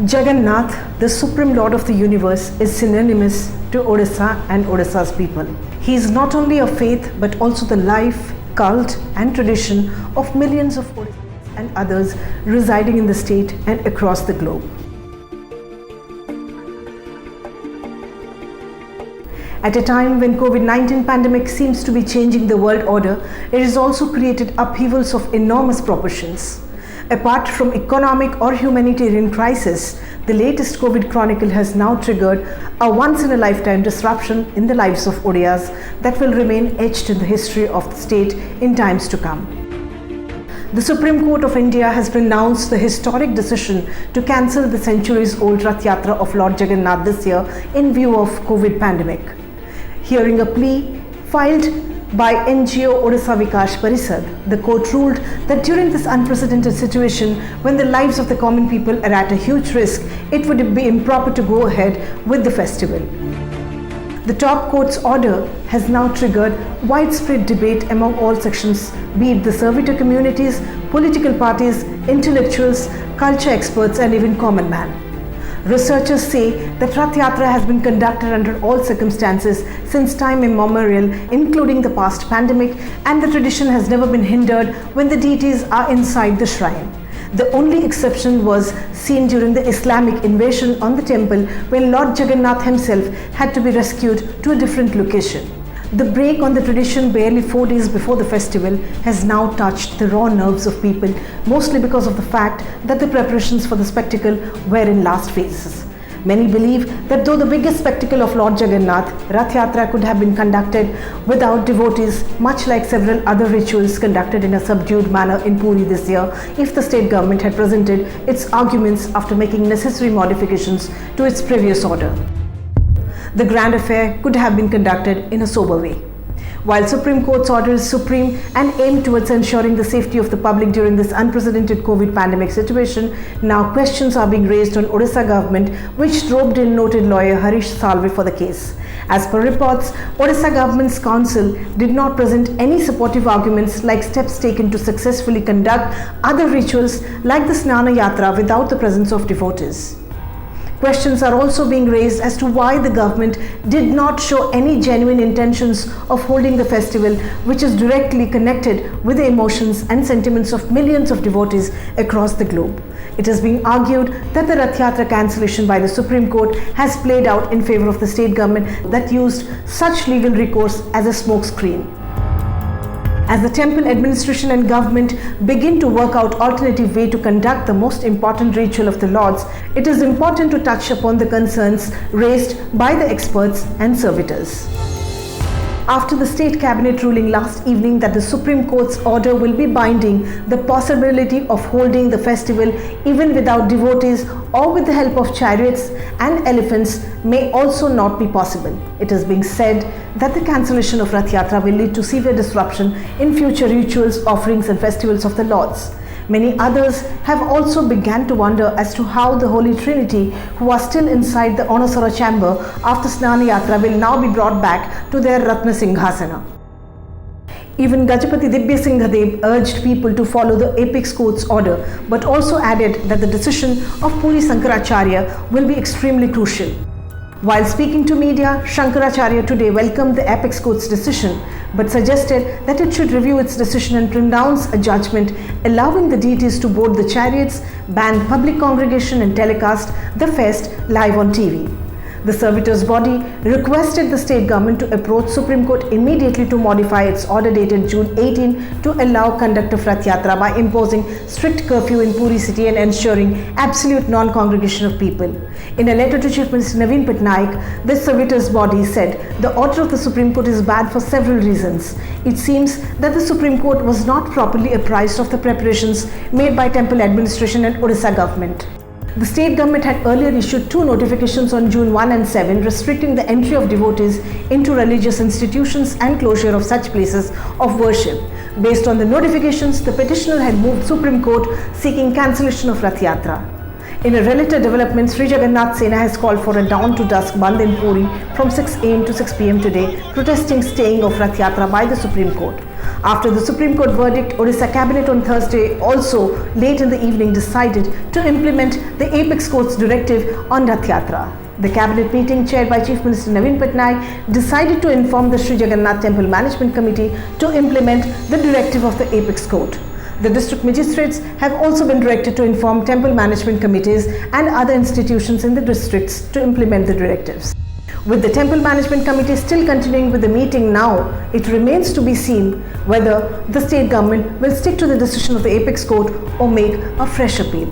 Jagannath, the Supreme Lord of the Universe, is synonymous to Odisha and Odisha's people. He is not only a faith but also the life, cult and tradition of millions of Odishans and others residing in the state and across the globe. At a time when COVID-19 pandemic seems to be changing the world order, it has also created upheavals of enormous proportions. Apart from economic or humanitarian crisis, the latest COVID chronicle has now triggered a once-in-a-lifetime disruption in the lives of Odias that will remain etched in the history of the state in times to come. The Supreme Court of India has pronounced the historic decision to cancel the centuries-old Rath Yatra of Lord Jagannath this year in view of COVID pandemic. Hearing a plea filed by NGO Odisha Vikas Parisad, the court ruled that during this unprecedented situation, when the lives of the common people are at a huge risk, it would be improper to go ahead with the festival. The top court's order has now triggered widespread debate among all sections, be it the servitor communities, political parties, intellectuals, culture experts and even common man. Researchers say that Rath Yatra has been conducted under all circumstances since time immemorial, including the past pandemic, and the tradition has never been hindered when the deities are inside the shrine. The only exception was seen during the Islamic invasion on the temple when Lord Jagannath himself had to be rescued to a different location. The break on the tradition barely 4 days before the festival has now touched the raw nerves of people, mostly because of the fact that the preparations for the spectacle were in last phases. Many believe that though the biggest spectacle of Lord Jagannath, Rath Yatra could have been conducted without devotees, much like several other rituals conducted in a subdued manner in Puri this year, if the state government had presented its arguments after making necessary modifications to its previous order. The grand affair could have been conducted in a sober way. While Supreme Court's order is supreme and aimed towards ensuring the safety of the public during this unprecedented COVID pandemic situation, now questions are being raised on Odisha government, which roped in noted lawyer Harish Salve for the case. As per reports, Odisha government's counsel did not present any supportive arguments like steps taken to successfully conduct other rituals like the Snana Yatra without the presence of devotees. Questions are also being raised as to why the government did not show any genuine intentions of holding the festival, which is directly connected with the emotions and sentiments of millions of devotees across the globe. It is being argued that the Rath Yatra cancellation by the Supreme Court has played out in favor of the state government that used such legal recourse as a smokescreen. As the temple administration and government begin to work out alternative way to conduct the most important ritual of the Lords, it is important to touch upon the concerns raised by the experts and servitors. After the state cabinet ruling last evening that the Supreme Court's order will be binding, the possibility of holding the festival even without devotees or with the help of chariots and elephants may also not be possible. It is being said that the cancellation of Rath Yatra will lead to severe disruption in future rituals, offerings and festivals of the Lords. Many others have also begun to wonder as to how the Holy Trinity, who are still inside the Onasara chamber after Snana Yatra, will now be brought back to their Ratna Singhasana. Even Gajapati Dibya Singhadev urged people to follow the apex court's order, but also added that the decision of Puri Shankaracharya will be extremely crucial. While speaking to media, Shankaracharya today welcomed the apex court's decision, but suggested that it should review its decision and pronounce a judgment allowing the deities to board the chariots, ban public congregation and telecast the fest live on TV. The servitors' body requested the state government to approach Supreme Court immediately to modify its order dated June 18 to allow conduct of Rath Yatra by imposing strict curfew in Puri city and ensuring absolute non-congregation of people. In a letter to Chief Minister Naveen Patnaik, the servitors' body said the order of the Supreme Court is bad for several reasons. It seems that the Supreme Court was not properly apprised of the preparations made by temple administration and Odisha government. The state government had earlier issued 2 notifications on June 1 and 7 restricting the entry of devotees into religious institutions and closure of such places of worship. Based on the notifications, the petitioner had moved Supreme Court seeking cancellation of Rath Yatra. In a related development, Sri Jagannath Sena has called for a dawn to dusk Bandh in Puri from 6 am to 6 pm today, protesting staying of Rath Yatra by the Supreme Court. After the Supreme Court verdict, Odisha Cabinet on Thursday also late in the evening decided to implement the Apex Court's directive on Rath Yatra. The cabinet meeting chaired by Chief Minister Naveen Patnaik decided to inform the Sri Jagannath Temple Management Committee to implement the directive of the Apex Court. The district magistrates have also been directed to inform temple management committees and other institutions in the districts to implement the directives. With the Temple Management Committee still continuing with the meeting now, it remains to be seen whether the state government will stick to the decision of the Apex Court or make a fresh appeal.